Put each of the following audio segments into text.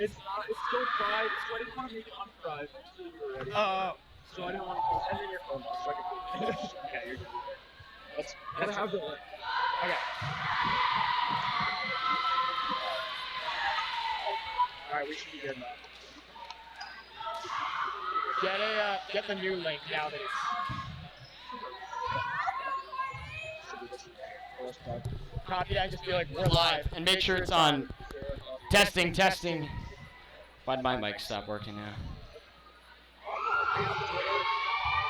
It's still fried, so I didn't want to make it unfried. So I didn't want to send in your phone. Okay, you're good. That's how good. Okay. Alright, we should be good now. Get the new link now that it's copy that, just be like, we're live. And make sure it's on. Testing, testing. Why'd my mic stop working now?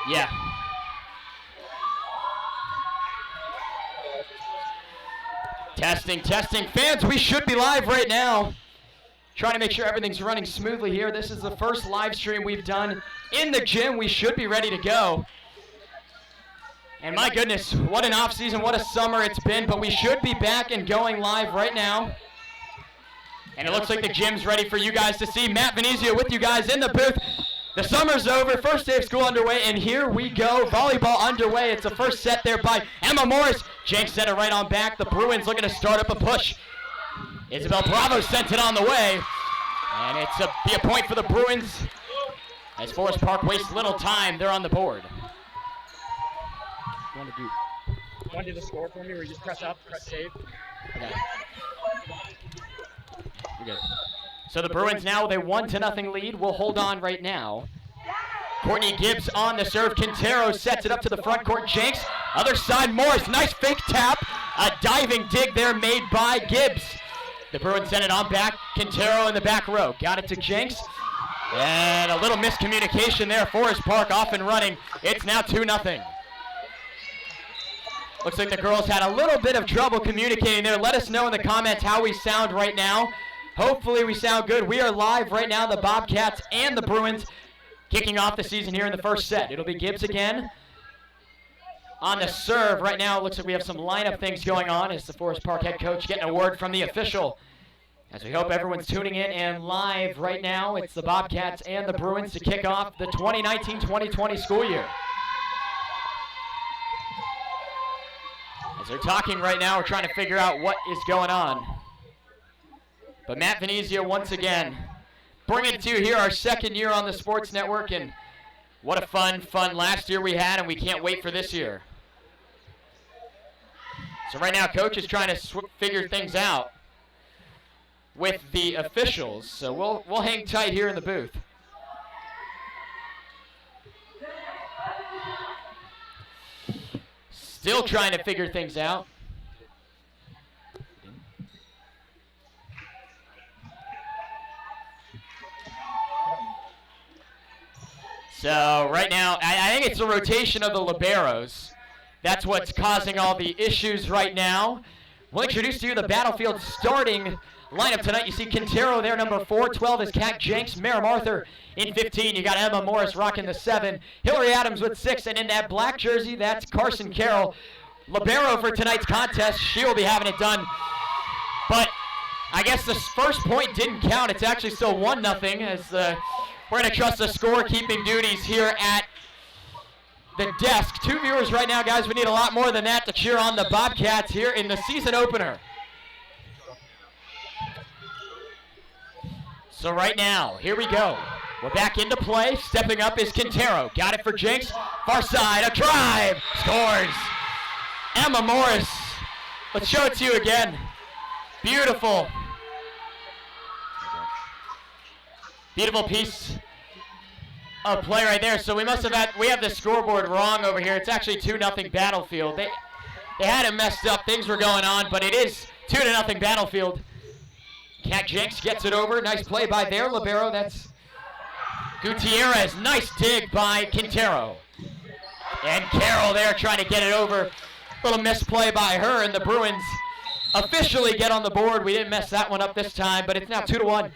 Yeah. Testing, testing. Fans, we should be live right now. Trying to make sure everything's running smoothly here. This is the first live stream we've done in the gym. We should be ready to go. And my goodness, what an off season, what a summer it's been. But we should be back and going live right now. And it looks like the gym's ready for you guys to see. Matt Venezia with you guys in the booth. The summer's over, first day of school underway, and here we go. Volleyball underway. It's the first set there by Emma Morris. Jenks sent it right on back. The Bruins looking to start up a push. Isabel Bravo sent it on the way. And it's be a point for the Bruins as Forest Park wastes little time. They're on the board. You want to do the score for me where you just press up, press save? Okay. You're good. So the Bruins now with a 1-0 lead will hold on right now. Courtney Gibbs on the serve. Quintero sets it up to the front court. Jenks, other side, Morris. Nice fake tap. A diving dig there made by Gibbs. The Bruins send it on back. Quintero in the back row. Got it to Jenks. And a little miscommunication there. Forest Park off and running. It's now 2-0. Looks like the girls had a little bit of trouble communicating there. Let us know in the comments how we sound right now. Hopefully we sound good. We are live right now, the Bobcats and the Bruins kicking off the season here in the first set. It'll be Gibbs again on the serve. Right now it looks like we have some lineup things going on as the Forest Park head coach getting a word from the official. As we hope everyone's tuning in and live right now, it's the Bobcats and the Bruins to kick off the 2019-2020 school year. As they're talking right now, we're trying to figure out what is going on. But Matt Venezia once again bringing it to you here, our second year on the Sports Network, and what a fun last year we had, and we can't wait for this year. So right now, Coach is trying to figure things out with the officials, so we'll hang tight here in the booth. Still trying to figure things out. So right now, I think it's a rotation of the liberos. That's what's causing all the issues right now. We'll introduce to you the Battlefield starting lineup tonight. You see Quintero there, number 4. 12 is Kat Jenks. Merrim Arthur in 15. You got Emma Morris rocking the 7. Hillary Adams with 6. And in that black jersey, that's Carson Carroll. Libero for tonight's contest. She will be having it done. But I guess the first point didn't count. It's actually still 1-0 as we're going to trust the scorekeeping duties here at the desk. 2 viewers right now, guys. We need a lot more than that to cheer on the Bobcats here in the season opener. So right now, here we go. We're back into play. Stepping up is Quintero. Got it for Jenks. Far side, a drive. Scores. Emma Morris. Let's show it to you again. Beautiful. Beautiful piece of play right there. So we have the scoreboard wrong over here. It's actually 2-0 Battlefield. They had it messed up. Things were going on, but it is 2-0 Battlefield. Kat Jenks gets it over. Nice play by their libero. That's Gutierrez. Nice dig by Quintero. And Carroll there trying to get it over. Little misplay by her, and the Bruins officially get on the board. We didn't mess that one up this time, but it's now 2-1.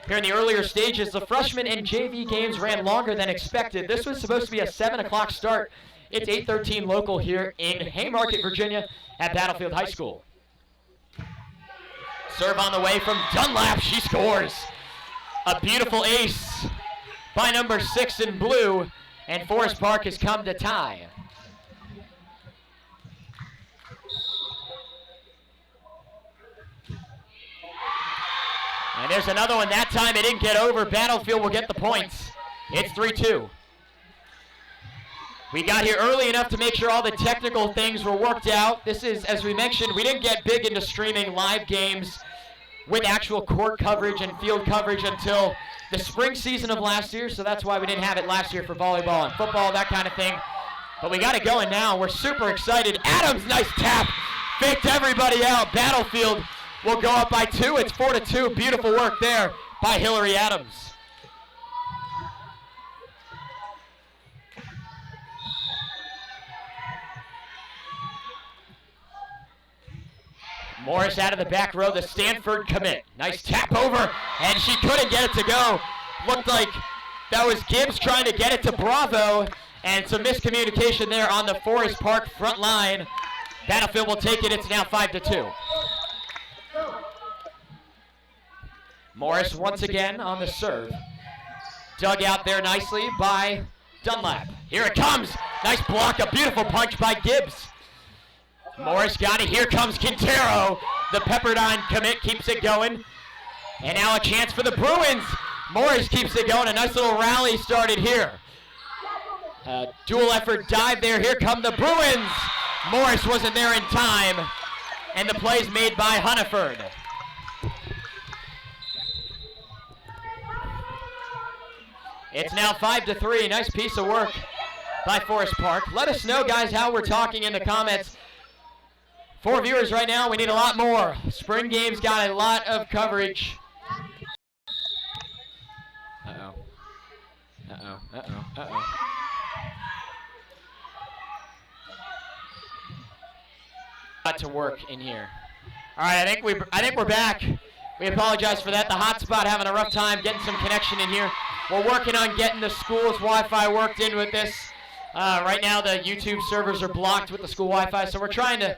Here in the earlier stages, the freshman and JV games ran longer than expected. This was supposed to be a 7 o'clock start. It's 8:13 local here in Haymarket, Virginia at Battlefield High School. Serve on the way from Dunlap. She scores. A beautiful ace by number 6 in blue, and Forest Park has come to tie. And there's another one. That time it didn't get over. Battlefield will get the points. It's 3-2. We got here early enough to make sure all the technical things were worked out. This is, as we mentioned, we didn't get big into streaming live games with actual court coverage and field coverage until the spring season of last year, so that's why we didn't have it last year for volleyball and football, that kind of thing. But we got it going now. We're super excited. Adams, nice tap. Faked everybody out. Battlefield will go up by 2. It's 4-2. Beautiful work there by Hillary Adams. Morris out of the back row, the Stanford commit. Nice tap over, and she couldn't get it to go. Looked like that was Gibbs trying to get it to Bravo, and some miscommunication there on the Forest Park front line. Battlefield will take it. It's now 5-2. Morris once again on the serve. Dug out there nicely by Dunlap. Here it comes. Nice block, a beautiful punch by Gibbs. Morris got it. Here comes Quintero. The Pepperdine commit keeps it going. And now a chance for the Bruins. Morris keeps it going. A nice little rally started here. Dual effort dive there. Here come the Bruins. Morris wasn't there in time. And the play's made by Hunneford. It's now 5-3. Nice piece of work by Forest Park. Let us know, guys, how we're talking in the comments. 4 viewers right now. We need a lot more. Spring games got a lot of coverage. Uh-oh. Uh-oh. Uh-oh. Uh-oh. Got to work in here. All right, I think we're back. We apologize for that. The hotspot having a rough time getting some connection in here. We're working on getting the school's Wi-Fi worked in with this. Right now, the YouTube servers are blocked with the school Wi-Fi, so we're trying to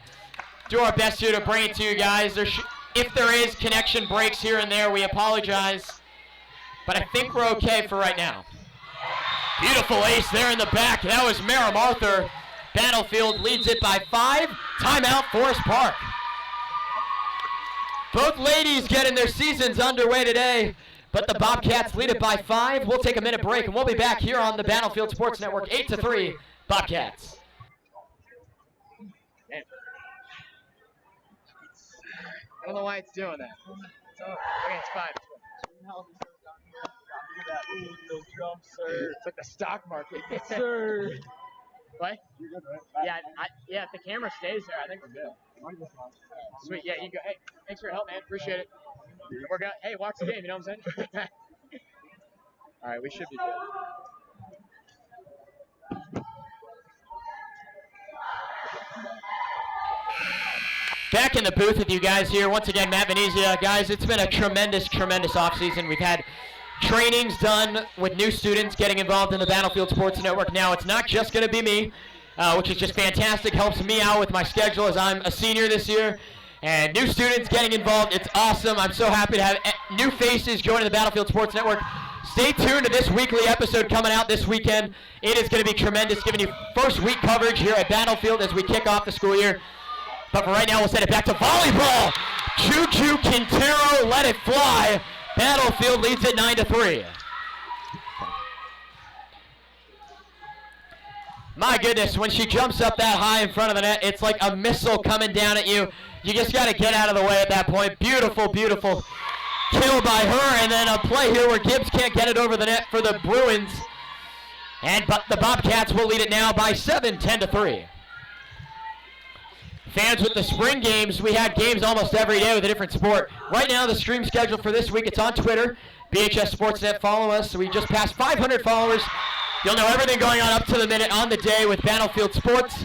do our best here to bring it to you guys. If there is connection breaks here and there, we apologize. But I think we're okay for right now. Beautiful ace there in the back. That was Merrim Arthur. Battlefield leads it by 5. Timeout, Forest Park. Both ladies getting their seasons underway today, but the Bobcats lead it by 5. We'll take a minute break, and we'll be back here on the Battlefield Sports Network, 8-3, Bobcats. I don't know why it's doing that. Okay, it's fine. It's like the stock market. Yes, sir. What? You're good, right? Yeah, if the camera stays there, I think we're good. Sweet, yeah, you go. Hey, thanks for your help, man. Appreciate it. We're good. Hey, watch the game, you know what I'm saying? All right, we should be good. Back in the booth with you guys here. Once again, Matt Venezia. Guys, it's been a tremendous offseason. We've had trainings done with new students getting involved in the Battlefield Sports Network. Now, it's not just going to be me, which is just fantastic. Helps me out with my schedule as I'm a senior this year. And new students getting involved. It's awesome. I'm so happy to have new faces joining the Battlefield Sports Network. Stay tuned to this weekly episode coming out this weekend. It is going to be tremendous, giving you first week coverage here at Battlefield as we kick off the school year. But for right now, we'll send it back to volleyball. Juju Quintero let it fly. Battlefield leads it 9-3. My goodness, when she jumps up that high in front of the net, it's like a missile coming down at you. You just got to get out of the way at that point. Beautiful, beautiful kill by her. And then a play here where Gibbs can't get it over the net for the Bruins. But the Bobcats will lead it now by 7, 10-3. Fans, with the spring games, we had games almost every day with a different sport. Right now, the stream schedule for this week, it's on Twitter, BHS Sportsnet. Follow us. We just passed 500 followers. You'll know everything going on up to the minute on the day with Battlefield Sports.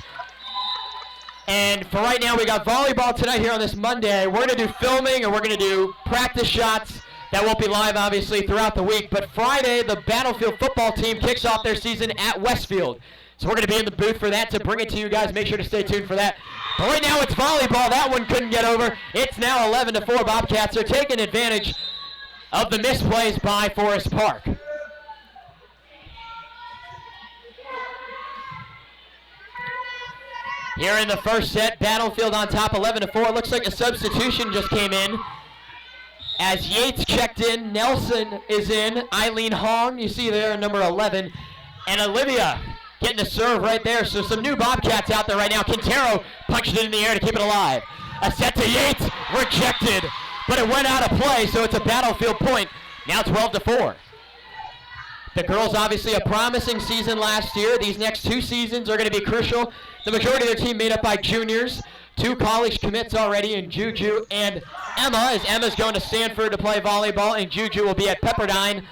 And for right now, we got volleyball tonight here on this Monday. We're going to do filming, and we're going to do practice shots. That won't be live, obviously, throughout the week. But Friday, the Battlefield football team kicks off their season at Westfield. So we're going to be in the booth for that to bring it to you guys. Make sure to stay tuned for that. But right now it's volleyball. That one couldn't get over. It's now 11-4. Bobcats are taking advantage of the misplays by Forest Park. Here in the first set, Battlefield on top 11-4. Looks like a substitution just came in. As Yates checked in, Nelson is in, Eileen Hong, you see there, number 11, and Olivia getting the serve right there. So some new Bobcats out there right now. Quintero punched it in the air to keep it alive. A set to Yates, rejected, but it went out of play, so it's a Battlefield point. Now 12-4. The girls obviously a promising season last year. These next 2 seasons are going to be crucial. The majority of their team made up by juniors. 2 college commits already in Juju and Emma, as Emma's going to Stanford to play volleyball, and Juju will be at Pepperdine.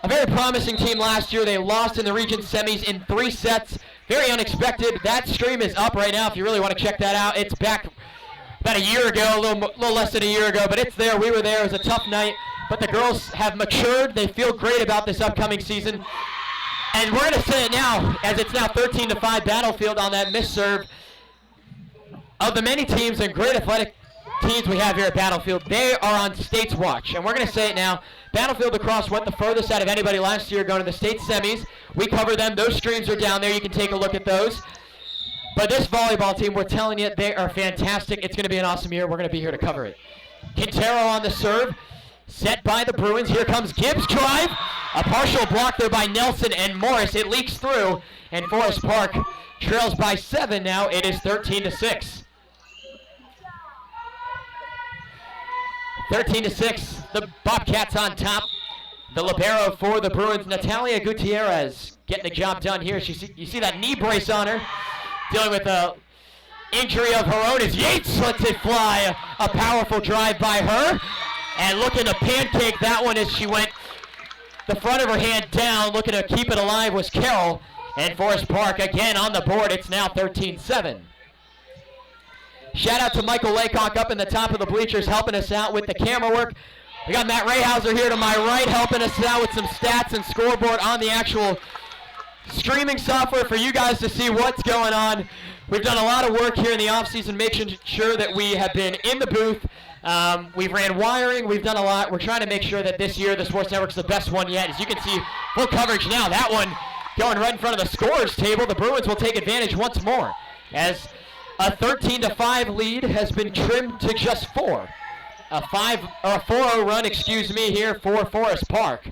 A very promising team last year. They lost in the region semis in 3 sets. Very unexpected. That stream is up right now if you really want to check that out. It's back about a year ago, a little less than a year ago, but it's there. We were there. It was a tough night, but the girls have matured. They feel great about this upcoming season. And we're going to say it now, as it's now 13-5 Battlefield on that missed serve. Of the many teams and great athletic teams we have here at Battlefield, they are on State's watch. And we're going to say it now. Battlefield lacrosse went the furthest out of anybody last year going to the state semis. We cover them. Those streams are down there. You can take a look at those. But this volleyball team, we're telling you, they are fantastic. It's going to be an awesome year. We're going to be here to cover it. Quintero on the serve. Set by the Bruins. Here comes Gibbs' drive. A partial block there by Nelson and Morris. It leaks through. And Forest Park trails by 7 now. It is 13-6. 13-6, the Bobcats on top. The libero for the Bruins, Natalia Gutierrez, getting the job done here. You see that knee brace on her, dealing with a injury of her own as Yates lets it fly. A powerful drive by her, and looking to pancake that one as she went the front of her hand down. Looking to keep it alive was Carroll, and Forest Park again on the board. It's now 13-7. Shout out to Michael Laycock up in the top of the bleachers helping us out with the camera work. We got Matt Rayhauser here to my right helping us out with some stats and scoreboard on the actual streaming software for you guys to see what's going on. We've done a lot of work here in the offseason, making sure that we have been in the booth. We've ran wiring. We've done a lot. We're trying to make sure that this year the Sports Network's the best one yet. As you can see, full coverage now. That one going right in front of the scorers table. The Bruins will take advantage once more as a 13-5 lead has been trimmed to just 4. A 4-0 run, here for Forest Park.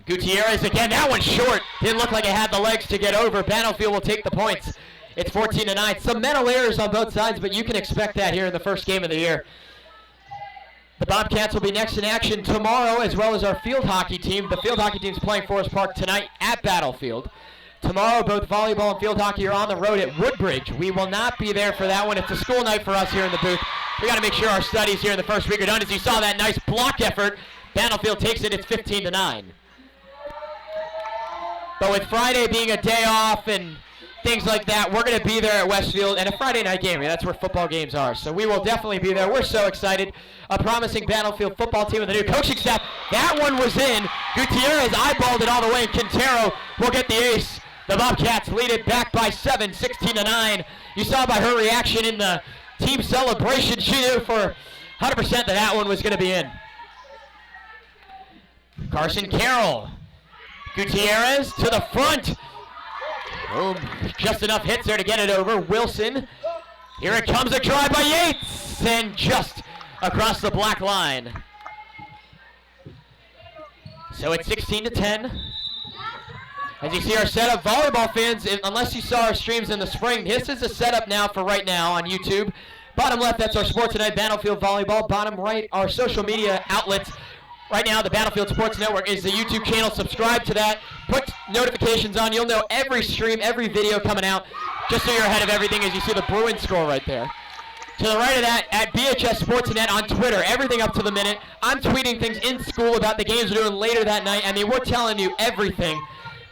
Gutierrez again, that one's short. Didn't look like it had the legs to get over. Battlefield will take the points. It's 14-9. Some mental errors on both sides, but you can expect that here in the first game of the year. The Bobcats will be next in action tomorrow, as well as our field hockey team. The field hockey team is playing Forest Park tonight at Battlefield. Tomorrow, both volleyball and field hockey are on the road at Woodbridge. We will not be there for that one. It's a school night for us here in the booth. We got to make sure our studies here in the first week are done. As you saw that nice block effort, Battlefield takes it. It's 15-9. But with Friday being a day off and things like that, we're going to be there at Westfield, and a Friday night game. That's where football games are. So we will definitely be there. We're so excited. A promising Battlefield football team with a new coaching staff. That one was in. Gutierrez eyeballed it all the way, and Quintero will get the ace. The Bobcats lead it back by 7, 16-9. You saw by her reaction in the team celebration, she knew for 100% that one was going to be in. Carson Carroll. Gutierrez to the front. Boom. Just enough hits there to get it over. Wilson. Here it comes, a drive by Yates. And just across the black line. So it's 16-10. As you see our setup, volleyball fans, unless you saw our streams in the spring, this is a setup now for right now on YouTube. Bottom left, that's our Sports Tonight Battlefield Volleyball. Bottom right, our social media outlets. Right now, the Battlefield Sports Network is the YouTube channel. Subscribe to that. Put notifications on. You'll know every stream, every video coming out, just so you're ahead of everything as you see the Bruins score right there. To the right of that, at BHS Sportsnet on Twitter, everything up to the minute. I'm tweeting things in school about the games we're doing later that night. I mean, we're telling you everything.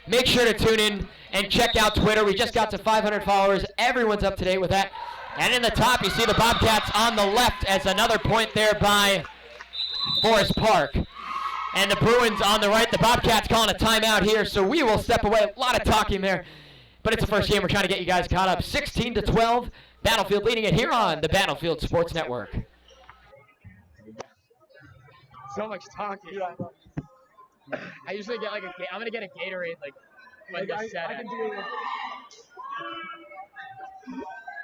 Make sure to tune in and check out Twitter. We just got to 500 followers. Everyone's up to date with that. And in the top, you see the Bobcats on the left as another point there by Forest Park. And the Bruins on the right. The Bobcats calling a timeout here, so we will step away. A lot of talking there. But it's the first game. We're trying to get you guys caught up. 16-12. Battlefield leading it here on the Battlefield Sports Network. So much talking. I usually get like I'm gonna get a Gatorade like this set.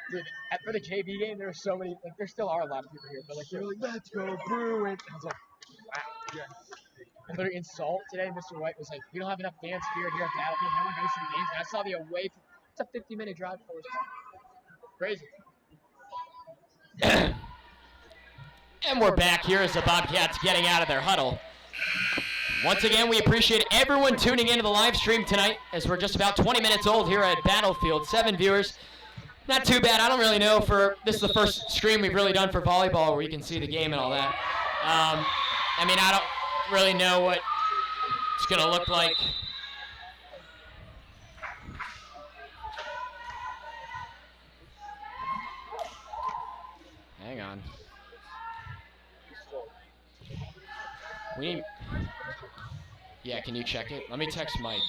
Dude, for the KB game, there were so many, like, there still are a lot of people here, but, like, they were like, let's go Bruins. I was like, wow. Yeah. And literally in Salt today, Mr. White was like, we don't have enough fans here at Battlefield. No one goes to the games. And I saw the away, it's a 50-minute drive for us. Crazy. And we're back here as the Bobcats getting out of their huddle. Once again, we appreciate everyone tuning into the live stream tonight, as we're just about 20 minutes old here at Battlefield. 7 viewers. Not too bad. I don't really know this is the first stream we've really done for volleyball where you can see the game and all that. I mean, I don't really know what it's going to look like. Hang on. Yeah, can you check it? Let me text Mike.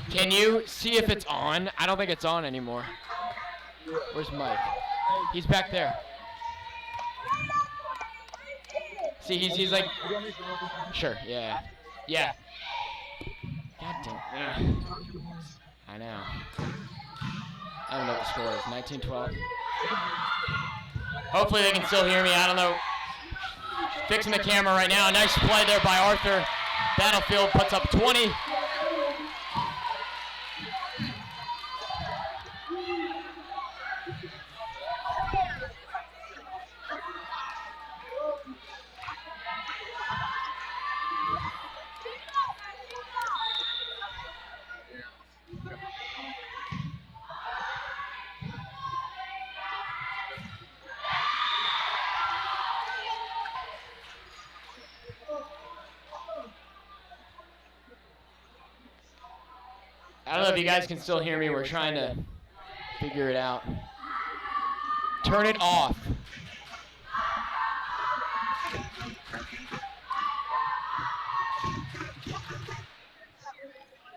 Can you see if it's on? I don't think it's on anymore. Where's Mike? He's back there. See, he's like, sure, yeah. Yeah. God damn. Yeah. I know. I don't know what the score is. 19-12. Hopefully they can still hear me. I don't know. Fixing the camera right now. Nice play there by Arthur. Battlefield puts up 20. I don't know if you guys can still hear me. We're trying to figure it out. Turn it off.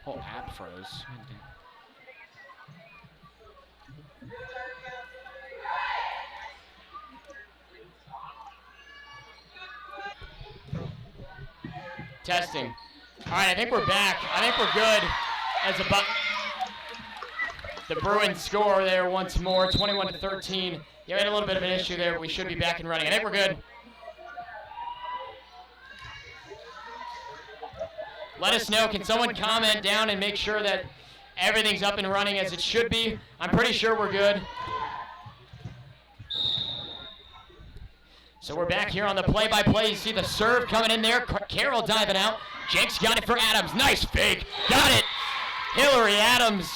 Whole app froze. Testing. All right, I think we're back. I think we're good. As the Bruins score there once more, 21-13. Yeah, we had a little bit of an issue there, but we should be back and running. I think we're good. Let us know. Can someone comment down and make sure that everything's up and running as it should be? I'm pretty sure we're good. So we're back here on the play-by-play. You see the serve coming in there. Carroll diving out. Jenks got it for Adams. Nice fake. Got it. Hillary Adams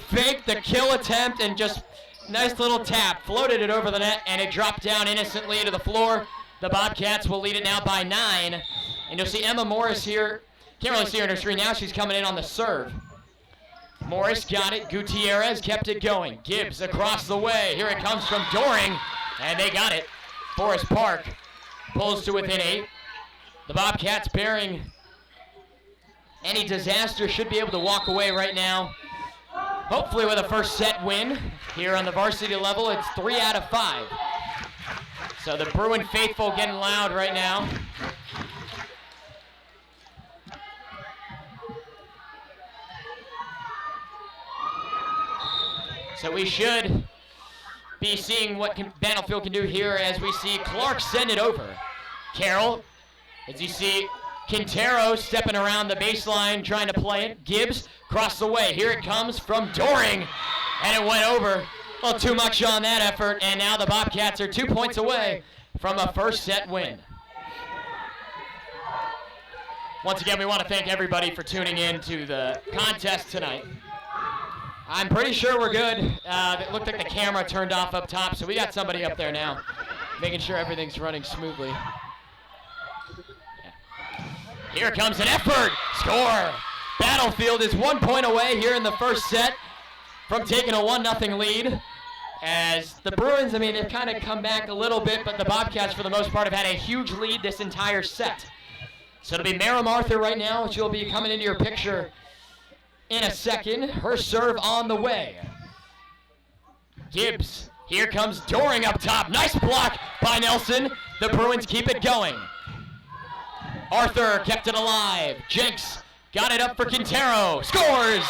faked the kill attempt and just nice little tap. Floated it over the net, and it dropped down innocently to the floor. The Bobcats will lead it now by 9. And you'll see Emma Morris here. Can't really see her in her screen now. She's coming in on the serve. Morris got it. Gutierrez kept it going. Gibbs across the way. Here it comes from Doring, and they got it. Forest Park pulls to within 8. The Bobcats bearing any disaster should be able to walk away right now. Hopefully with a first set win. Here on the varsity level, it's 3 out of 5. So the Bruin faithful getting loud right now. So we should be seeing what Battlefield can do here as we see Clark send it over. Carroll, as you see Quintero stepping around the baseline trying to play it. Gibbs across the way. Here it comes from Doring, and it went over. A little too much on that effort, and now the Bobcats are 2 points away from a first set win. Once again, we want to thank everybody for tuning in to the contest tonight. I'm pretty sure we're good. It looked like the camera turned off up top, so we got somebody up there now, making sure everything's running smoothly. Yeah. Here comes an effort. Score. Battlefield is 1 point away here in the first set from taking a 1-0 lead. As the Bruins, I mean, they've kind of come back a little bit, but the Bobcats, for the most part, have had a huge lead this entire set. So it'll be Mara Martha right now, which will be coming into your picture in a second. Her serve on the way. Gibbs, here comes Doring up top. Nice block by Nelson. The Bruins keep it going. Arthur kept it alive. Jenks got it up for Quintero. Scores!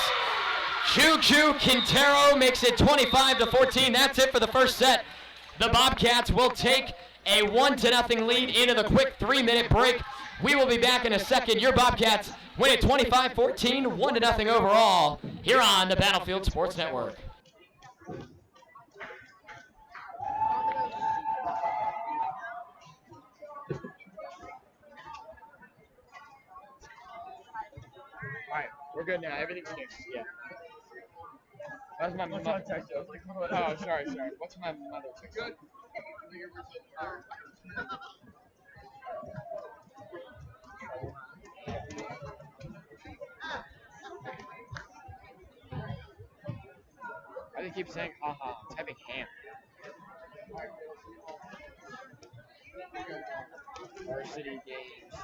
Choo-choo, Quintero makes it 25-14. That's it for the first set. The Bobcats will take a 1-0 lead into the quick 3-minute break. We will be back in a second. Your Bobcats win it 25-14, 1-0 overall, here on the Battlefield Sports Network. All right, we're good now. Everything's fixed. Yeah. That's my mother. Oh, sorry. What's my mother? Good. I just keep saying, haha, I'm typing ham. Varsity games.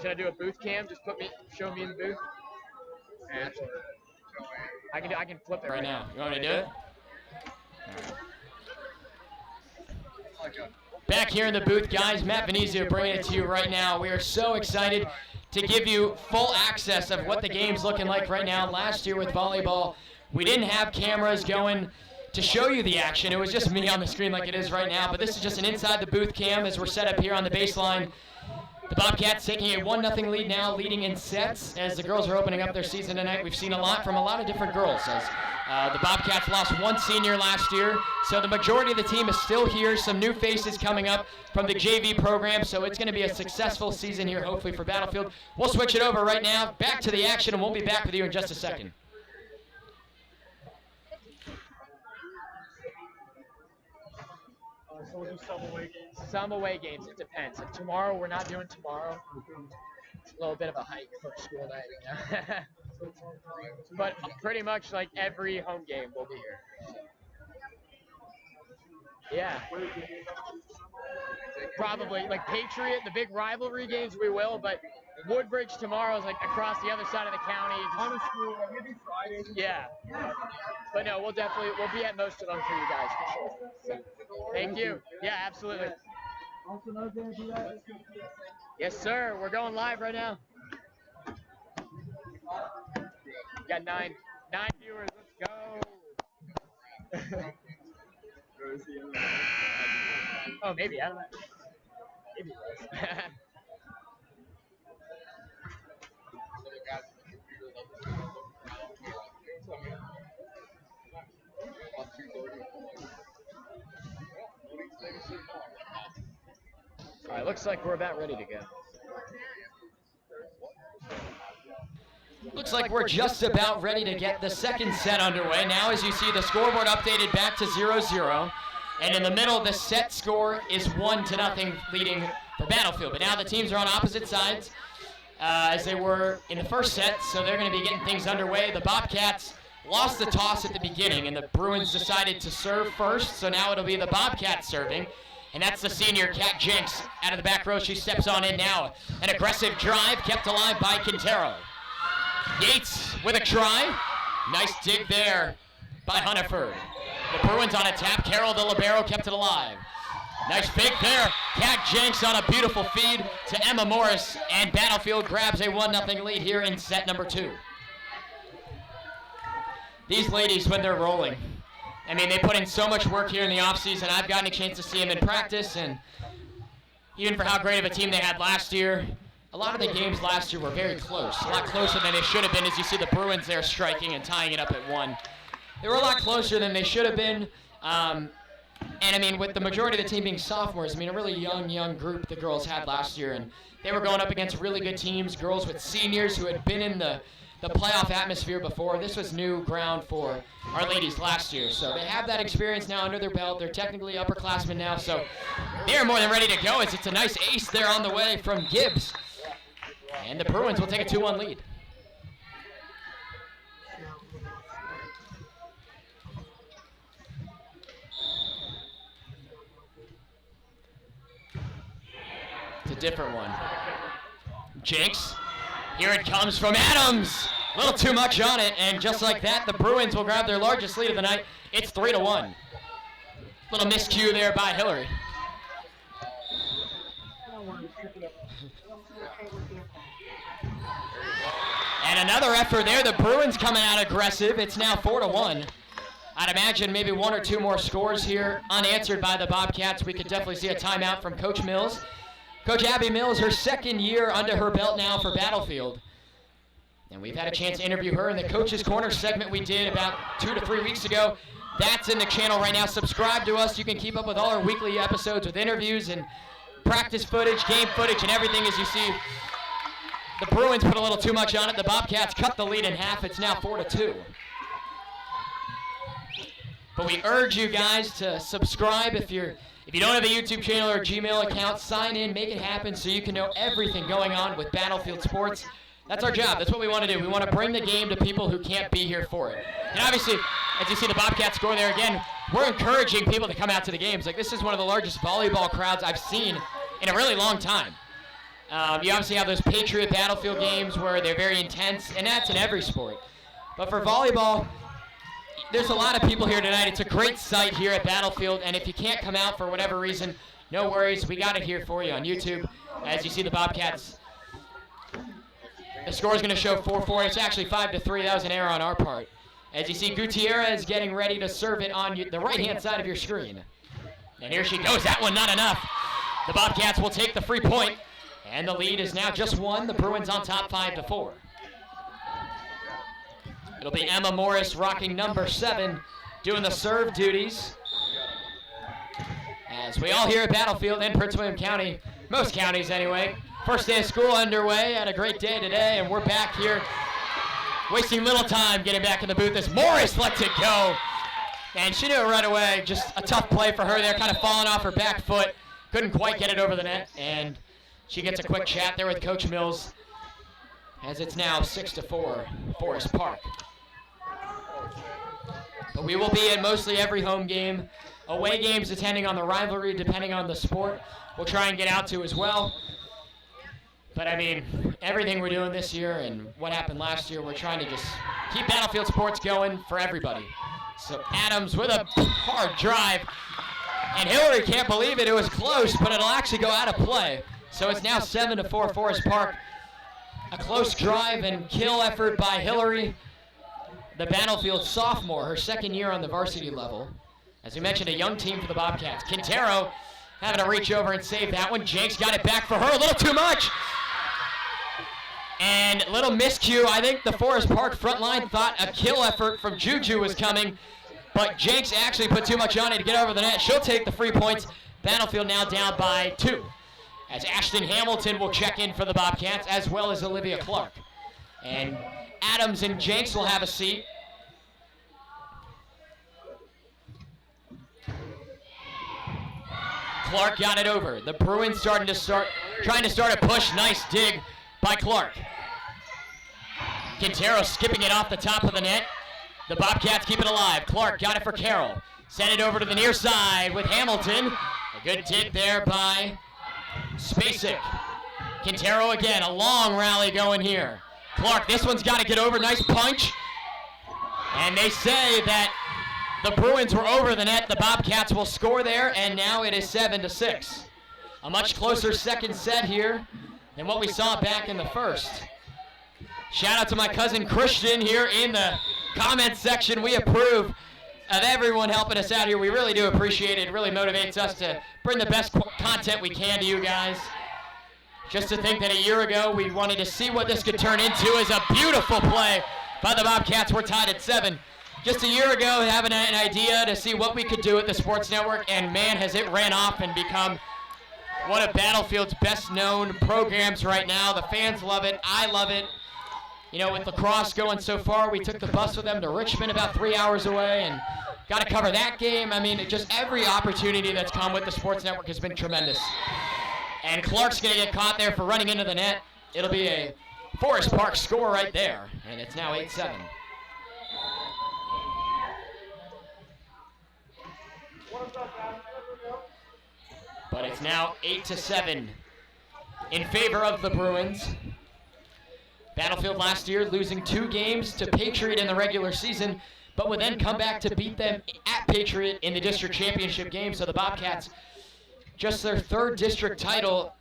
Should I do a booth cam? Just show me in the booth. I can flip it Right now. You want me to do it? Back here in the booth, guys, Matt Venezia bringing it to you right now. We are so excited to give you full access of what the game's looking like right now. Last year with volleyball, we didn't have cameras going to show you the action. It was just me on the screen like it is right now, but this is just an inside the booth cam as we're set up here on the baseline. The Bobcats taking a 1-0 lead now, leading in sets as the girls are opening up their season tonight. We've seen a lot from a lot of different girls as the Bobcats lost one senior last year, so the majority of the team is still here. Some new faces coming up from the JV program, so it's going to be a successful season here, hopefully, for Battlefield. We'll switch it over right now, back to the action, and we'll be back with you in just a second. So we'll do some away games. Some away games. It depends. Like tomorrow, we're not doing tomorrow. It's a little bit of a hike for school night, you know? But pretty much like every home game, we'll be here. Yeah. Probably like Patriot, the big rivalry games, we will. But Woodbridge tomorrow is like across the other side of the county. Honestly, maybe Friday. Yeah. But no, we'll be at most of them for you guys for sure. So, thank you. Yeah, absolutely. Yes, sir. We're going live right now. We got nine viewers. Let's go. Oh, maybe. I don't know. Maybe it was. All right, looks like we're about ready to go. Looks like we're just about ready to get the second set underway. Now, as you see, the scoreboard updated back to 0-0. And in the middle, the set score is 1-0 leading for Battlefield. But now the teams are on opposite sides as they were in the first set, so they're going to be getting things underway. The Bobcats lost the toss at the beginning, and the Bruins decided to serve first, so now it'll be the Bobcats serving. And that's the senior, Kat Jenks, out of the back row. She steps on in now. An aggressive drive kept alive by Quintero. Yates with a try. Nice dig there by Hunniford. The Bruins on a tap. Carroll, the libero, kept it alive. Nice fake there. Kat Jenks on a beautiful feed to Emma Morris. And Battlefield grabs a 1-0 lead here in set number 2. These ladies, when they're rolling, I mean, they put in so much work here in the offseason. I've gotten a chance to see them in practice, and even for how great of a team they had last year, a lot of the games last year were very close, a lot closer than they should have been, as you see the Bruins there striking and tying it up at 1. They were a lot closer than they should have been, And I mean, with the majority of the team being sophomores, I mean, a really young group the girls had last year, and they were going up against really good teams, girls with seniors who had been in the playoff atmosphere before. This was new ground for our ladies last year, so they have that experience now under their belt. They're technically upperclassmen now, so they're more than ready to go. It's a nice ace there on the way from Gibbs, and the Bruins will take a 2-1 lead. It's a different one. Jinx. Here it comes from Adams. A little too much on it, and just like that, the Bruins will grab their largest lead of the night. It's 3-1. Little miscue there by Hillary. And another effort there. The Bruins coming out aggressive. It's now 4-1. I'd imagine maybe one or two more scores here unanswered by the Bobcats. We could definitely see a timeout from Coach Mills. Coach Abby Mills, her second year under her belt now for Battlefield. And we've had a chance to interview her in the Coach's Corner segment we did about 2 to 3 weeks ago. That's in the channel right now. Subscribe to us. You can keep up with all our weekly episodes with interviews and practice footage, game footage, and everything. As you see, the Bruins put a little too much on it. The Bobcats cut the lead in half. It's now 4-2. But we urge you guys to subscribe if you don't have a YouTube channel or a Gmail account. Sign in, make it happen so you can know everything going on with Battlefield Sports. That's our job. That's what we want to do. We want to bring the game to people who can't be here for it. And obviously, as you see the Bobcats score there again, we're encouraging people to come out to the games. Like, this is one of the largest volleyball crowds I've seen in a really long time. You obviously have those Patriot Battlefield games where they're very intense, and that's in every sport. But for volleyball, there's a lot of people here tonight. It's a great sight here at Battlefield, and if you can't come out for whatever reason, no worries. We got it here for you on YouTube. As you see the Bobcats, the score is going to show 4-4. It's actually 5-3. That was an error on our part. As you see, Gutierrez getting ready to serve it on the right-hand side of your screen. And here she goes. That one not enough. The Bobcats will take the free point, and the lead is now just 1. The Bruins on top 5-4. It'll be Emma Morris rocking number 7, doing the serve duties. As we all here at Battlefield in Prince William County, most counties anyway, first day of school underway. Had a great day today, and we're back here wasting little time getting back in the booth as Morris lets it go. And she knew it right away. Just a tough play for her there, kind of falling off her back foot. Couldn't quite get it over the net, and she gets a quick chat there with Coach Mills as it's now 6-4, Forest Park. But we will be at mostly every home game. Away games depending on the rivalry, depending on the sport, we'll try and get out to as well. But I mean, everything we're doing this year and what happened last year, we're trying to just keep Battlefield Sports going for everybody. So Adams with a hard drive. And Hillary can't believe it. It was close, but it'll actually go out of play. So it's now 7-4 Forest Park. A close drive and kill effort by Hillary, the Battlefield sophomore, her second year on the varsity level. As we mentioned, a young team for the Bobcats. Quintero having to reach over and save that one. Jenks got it back for her, a little too much. And little miscue. I think the Forest Park front line thought a kill effort from Juju was coming, but Jenks actually put too much on it to get over the net. She'll take the free points. Battlefield now down by 2. As Ashton Hamilton will check in for the Bobcats, as well as Olivia Clark. And Adams and Jenks will have a seat. Clark got it over. The Bruins trying to start a push. Nice dig by Clark. Quintero skipping it off the top of the net. The Bobcats keep it alive. Clark got it for Carroll. Sent it over to the near side with Hamilton. A good dig there by Spacek. Quintero again, a long rally going here. Clark, this one's got to get over. Nice punch. And they say that the Bruins were over the net. The Bobcats will score there, and now it is 7-6. A much closer second set here than what we saw back in the first. Shout out to my cousin Christian here in the comments section. We approve of everyone helping us out here. We really do appreciate it. It really motivates us to bring the best content we can to you guys. Just to think that a year ago we wanted to see what this could turn into is a beautiful play by the Bobcats. We're tied at 7. just a year ago having an idea to see what we could do at the Sports Network, and man, has it ran off and become one of Battlefield's best known programs right now. The fans love it. I love it. You know, with lacrosse going so far, we took the bus with them to Richmond about 3 hours away and got to cover that game. I mean, just every opportunity that's come with the Sports Network has been tremendous. And Clark's going to get caught there for running into the net. It'll be a Forest Park score right there, and it's now 8-7. But it's now 8-7 in favor of the Bruins. Battlefield last year losing 2 games to Patriot in the regular season, but would then come back to beat them at Patriot in the district championship game. So the Bobcats, just their 3rd district title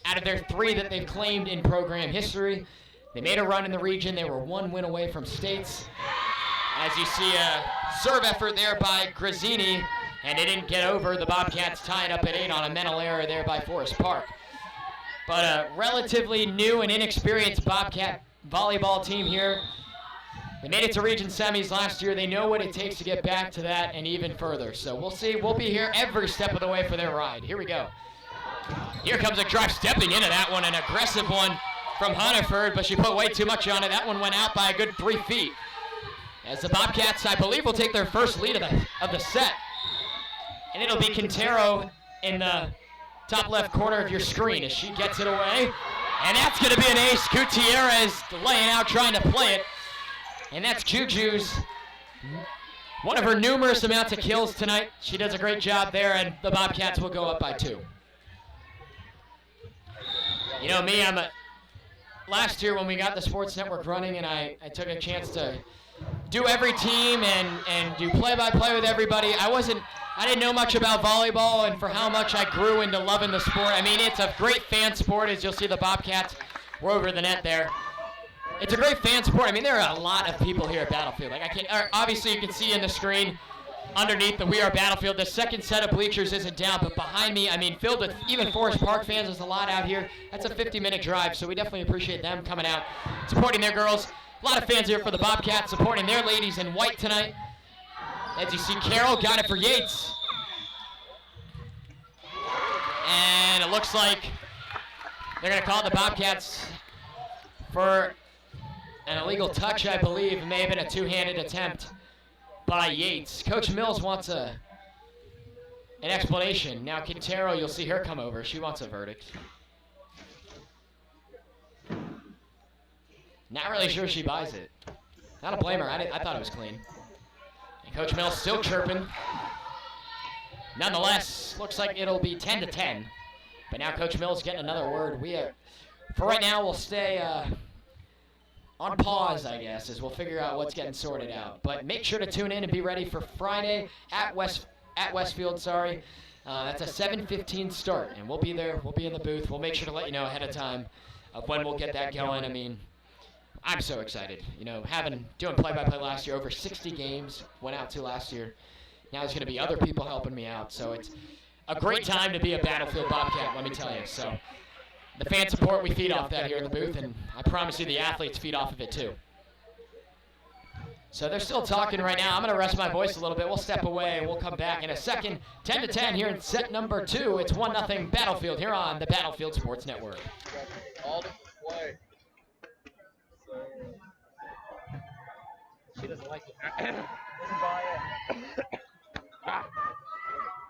out of their 3 that they've claimed in program history. They made a run in the region. They were 1 win away from states. As you see a serve effort there by Grazzini, and they didn't get over. The Bobcats tied up at 8 on a mental error there by Forest Park. But a relatively new and inexperienced Bobcat volleyball team here. They made it to region semis last year. They know what it takes to get back to that and even further. So we'll see. We'll be here every step of the way for their ride. Here we go. Here comes a drive, stepping into that one, an aggressive one from Hunneford, but she put way too much on it. That one went out by a good 3 feet. As the Bobcats, I believe, will take their first lead of the set. And it'll be Quintero in the top left corner of your screen as she gets it away. And that's going to be an ace. Gutierrez laying out, trying to play it. And that's Juju's, one of her numerous amounts of kills tonight. She does a great job there, and the Bobcats will go up by 2. You know me, last year when we got the Sports Network running and I took a chance to do every team and do play-by-play with everybody, I didn't know much about volleyball, and for how much I grew into loving the sport. I mean, it's a great fan sport, as you'll see the Bobcats were over the net there. It's a great fan sport. I mean, there are a lot of people here at Battlefield. Like obviously you can see in the screen underneath the We Are Battlefield, the second set of bleachers isn't down, but behind me, I mean, filled with even Forest Park fans. There's a lot out here. That's a 50-minute drive, so we definitely appreciate them coming out, supporting their girls. A lot of fans here for the Bobcats, supporting their ladies in white tonight. As you see, Carroll got it for Yates. And it looks like they're going to call the Bobcats for an illegal touch, I believe. It may have been a 2-handed attempt by Yates. Coach Mills wants an explanation. Now Quintero, you'll see her come over. She wants a verdict. Not really sure she buys it. Not a blame her. I thought it was clean. And Coach Mills still chirping. Nonetheless, looks like it'll be 10-10. But now Coach Mills getting another word. For right now, we'll stay on pause, I guess, as we'll figure out what's getting sorted out. But make sure to tune in and be ready for Friday at Westfield. That's a 7:15 start, and we'll be there. We'll be in the booth. We'll make sure to let you know ahead of time of when we'll get that going. I mean, I'm so excited. You know, doing play-by-play last year, over 60 games went out to last year. Now there's going to be other people helping me out, so it's a great time to be a Battlefield Bobcat, let me tell you. So the fan support, we feed off that here in the booth, and I promise you the athletes feed off of it too. So they're still talking right now. I'm going to rest my voice a little bit. We'll step away, and we'll come back in a second. 10-10 here in set number 2. It's 1-0 Battlefield here on the Battlefield Sports Network. All the play. She doesn't like it. Doesn't buy it.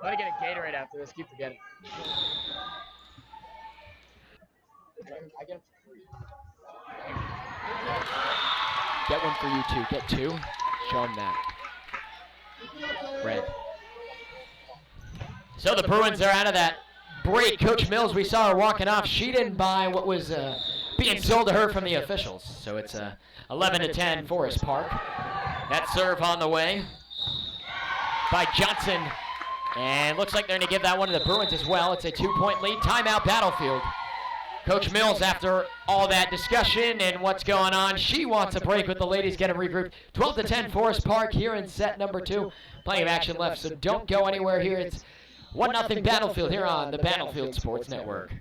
Let me get a Gatorade after this. Keep forgetting. I get it for free. Get one for you too. Get 2. Show them that. Red. So the Bruins are out of that break. Coach Mills, we saw her walking off. She didn't buy what was being sold to her from the officials. So it's 11-10 Forest Park. That serve on the way by Johnson. And looks like they're going to give that one to the Bruins as well. It's a 2-point lead. Timeout Battlefield. Coach Mills, after all that discussion and what's going on, she wants a break with the ladies getting regrouped. 12-10 Forest Park here in set number 2. Plenty of action left, so don't go anywhere here. It's 1-0 Battlefield here on the Battlefield Sports Network.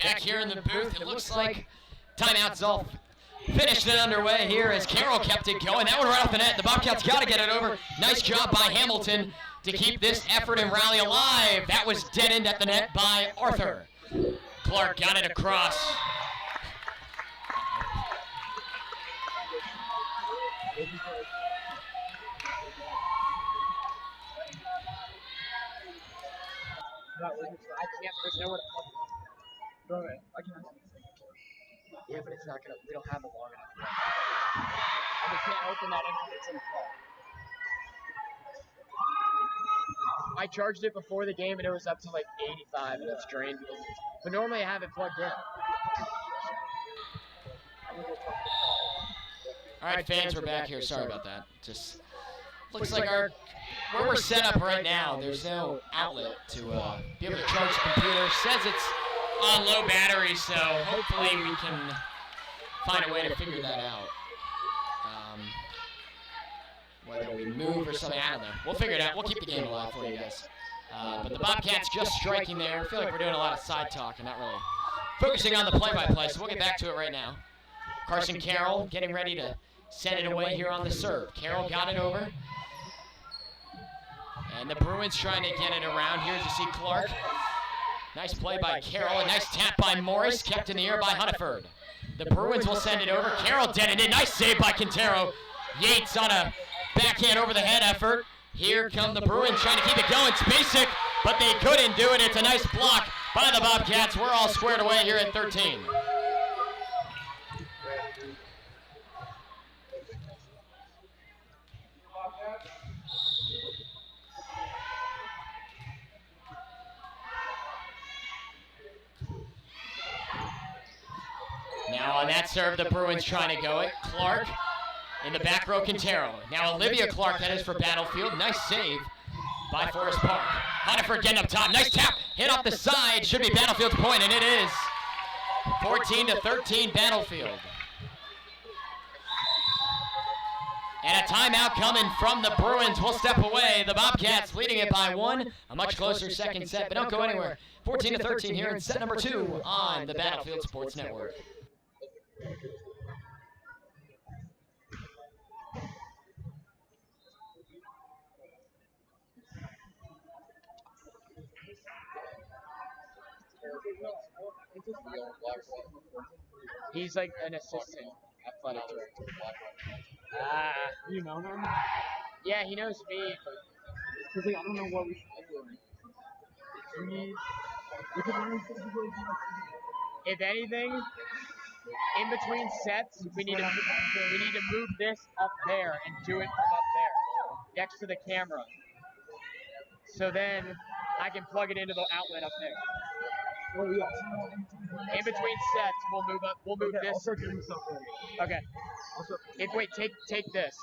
back here in the booth. It looks like timeout's all finished and underway here as Carroll kept it going. That one right off the net. The Bobcats got to get it over. Nice job by Hamilton to keep this effort and rally alive. That was dead end at the net by Arthur. Clark got it across. There's nowhere to plug it. Yeah, but it's not gonna. We don't have it long enough. We can't open that in because it's in plug. I charged it before the game and it was up to like 85 and it's drained. But normally I have it plugged in. All right, fans, we're back here. Sorry about that. Just looks like where we're set up right now, there's no outlet to be able to charge the computer. Says it's on low battery, so hopefully we can find a way to figure that out. Whether we move or something, I don't know. We'll figure it out. We'll keep the game alive for you guys. But the Bobcats just striking there. I feel like we're doing a lot of side talk and not really focusing on the play-by-play, so we'll get back to it right now. Carson Carroll getting ready to send it away here on the serve. Carroll got it over. And the Bruins trying to get it around here as you see Clark. Nice play by Carroll. A nice tap by Morris. Kept in the air by Hunniford. The Bruins will send it over. Carroll dead it in. Nice save by Quintero. Yates on a backhand over the head effort. Here come the Bruins trying to keep it going. It's basic, but they couldn't do it. It's a nice block by the Bobcats. We're all squared away here at 13. Now on that serve, the Bruins trying to go it. Clark in the back row, Quintero. Now Olivia Clark, that is for Battlefield. Nice save by Forest Park. Hunniford getting up top. Nice tap. Hit off the side. Should be Battlefield's point, and it is. 14-13 Battlefield. And a timeout coming from the Bruins. We'll step away. The Bobcats leading it by one. A much closer second set, but don't go anywhere. 14-13 here in set number 2 on the Battlefield Sports Network. He's like an assistant athletic director. You know him? Yeah, he knows me, but Because like, I don't know what we should do. We could learn physically. if anything, in between sets, we need to move this up there and do it from up there, next to the camera. So then I can plug it into the outlet up there. Oh yeah. In between sets, we'll move up. We'll move I'll this. start doing stuff for you. Okay. Wait, take this.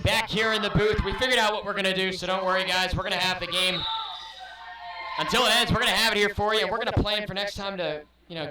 Back here in the booth, we figured out what we're going to do, so don't worry, guys. We're going to have the game until it ends. We're going to have it here for you. We're going to plan for next time to, get